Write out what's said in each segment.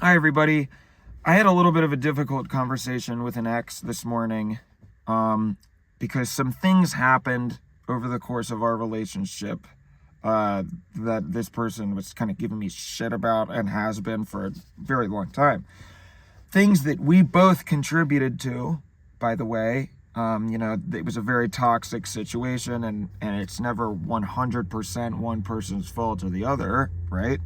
Hi, everybody. I had a little bit of a difficult conversation with an ex this morning because some things happened over the course of our relationship that this person was kind of giving me shit about and has been for a very long time. Things that we both contributed to, by the way. It was a very toxic situation, and it's never 100% one person's fault or the other, right?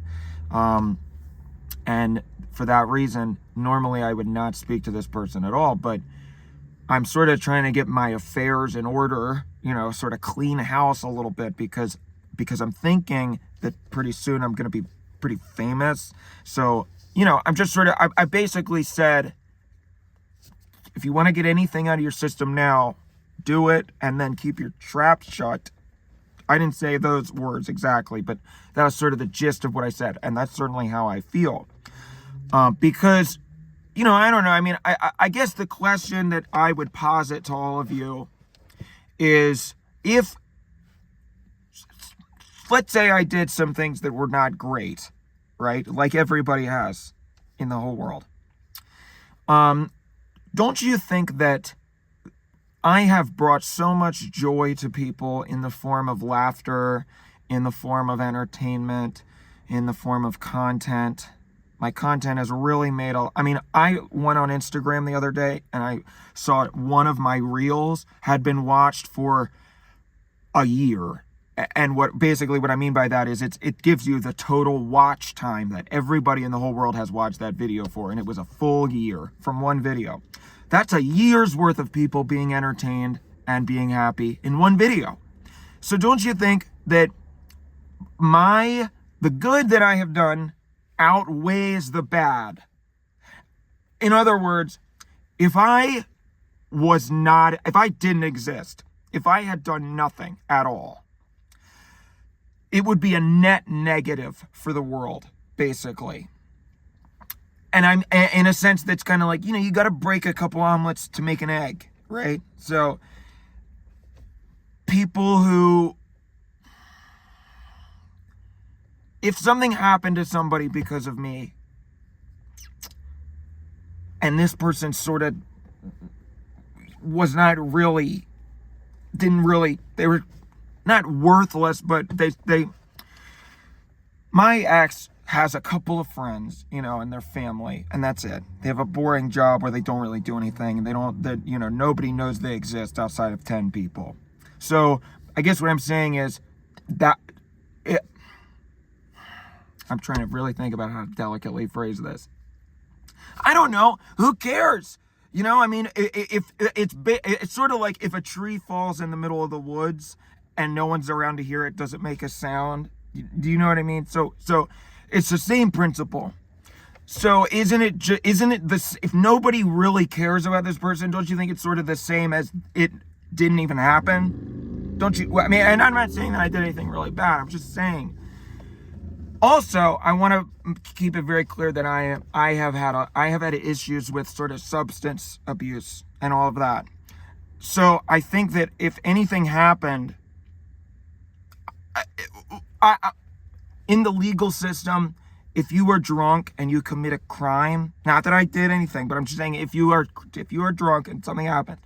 And for that reason, normally I would not speak to this person at all, but I'm sort of trying to get my affairs in order, sort of clean house a little bit because I'm thinking that pretty soon I'm going to be pretty famous. So, I'm just I basically said, if you want to get anything out of your system now, do it and then keep your trap shut. I didn't say those words exactly, but that was sort of the gist of what I said. And that's certainly how I feel. Because, I don't know. I mean, I guess the question that I would posit to all of you is, if, let's say I did some things that were not great, right? Like everybody has in the whole world. Don't you think that I have brought so much joy to people in the form of laughter, in the form of entertainment, in the form of content? My content has really made I went on Instagram the other day and I saw one of my reels had been watched for a year. And what I mean by that is it gives you the total watch time that everybody in the whole world has watched that video for. And it was a full year from one video. That's a year's worth of people being entertained and being happy in one video. So don't you think that the good that I have done outweighs the bad? In other words, if I didn't exist, if I had done nothing at all, it would be a net negative for the world, basically. And I'm in a sense that's kind of like, you got to break a couple omelets to make an egg, right? So people who, if something happened to somebody because of me, and this person sort of was not really, they were not worthless, but my ex has a couple of friends, and their family, and that's it. They have a boring job where they don't really do anything, and nobody knows they exist outside of 10 people. So I guess what I'm saying is that I'm trying to really think about how to delicately phrase this. I don't know. Who cares? I mean, if it's sort of like if a tree falls in the middle of the woods and no one's around to hear it, does it make a sound? Do you know what I mean? So it's the same principle. So isn't it this? If nobody really cares about this person, don't you think it's sort of the same as it didn't even happen? Don't you? I mean, and I'm not saying that I did anything really bad. I'm just saying. Also, I want to keep it very clear that I have had issues with sort of substance abuse and all of that. So I think that if anything happened, in the legal system, if you were drunk and you commit a crime, not that I did anything, but I'm just saying if you are drunk and something happened,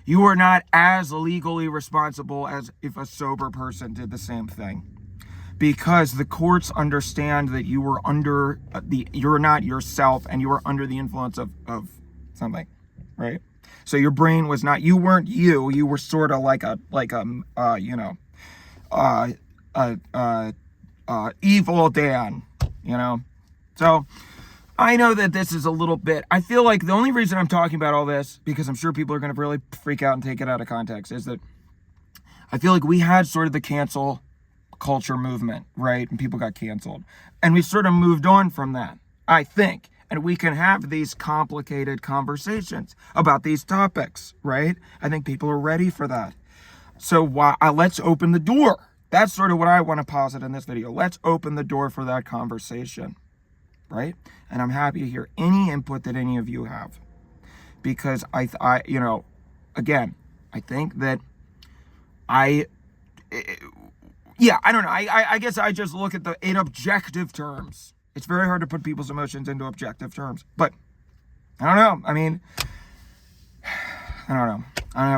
you are not as legally responsible as if a sober person did the same thing. Because the courts understand that you were you're not yourself and you were under the influence of something, right? So your brain was not, you weren't you were sort of like evil Dan, So I know that this is a little bit, I feel like the only reason I'm talking about all this, because I'm sure people are going to really freak out and take it out of context, is that I feel like we had sort of the cancel culture movement, right? And people got canceled. And we sort of moved on from that, I think. And we can have these complicated conversations about these topics, right? I think people are ready for that. So let's open the door. That's sort of what I want to posit in this video. Let's open the door for that conversation, right? And I'm happy to hear any input that any of you have. Because again, I think that I don't know. I guess I just look at in objective terms, It's very hard to put people's emotions into objective terms. But I don't know. I mean, I don't know. I don't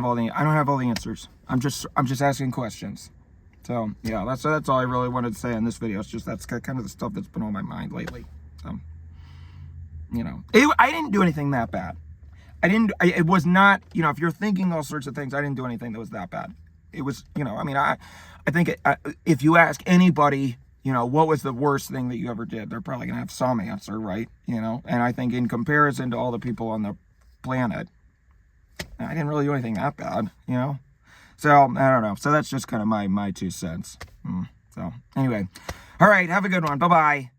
have all the answers. I'm just asking questions. So yeah, that's all I really wanted to say in this video. It's just that's kind of the stuff that's been on my mind lately. So, you know, I didn't do anything that bad. It was not, you know, if you're thinking all sorts of things, I didn't do anything that was that bad. It was, you know, I mean, I think if you ask anybody, you know, what was the worst thing that you ever did, they're probably gonna have some answer, right? You know, and I think in comparison to all the people on the planet, I didn't really do anything that bad, you know. So I don't know. So that's just kind of my 2 cents. So anyway, all right, have a good one. Bye bye.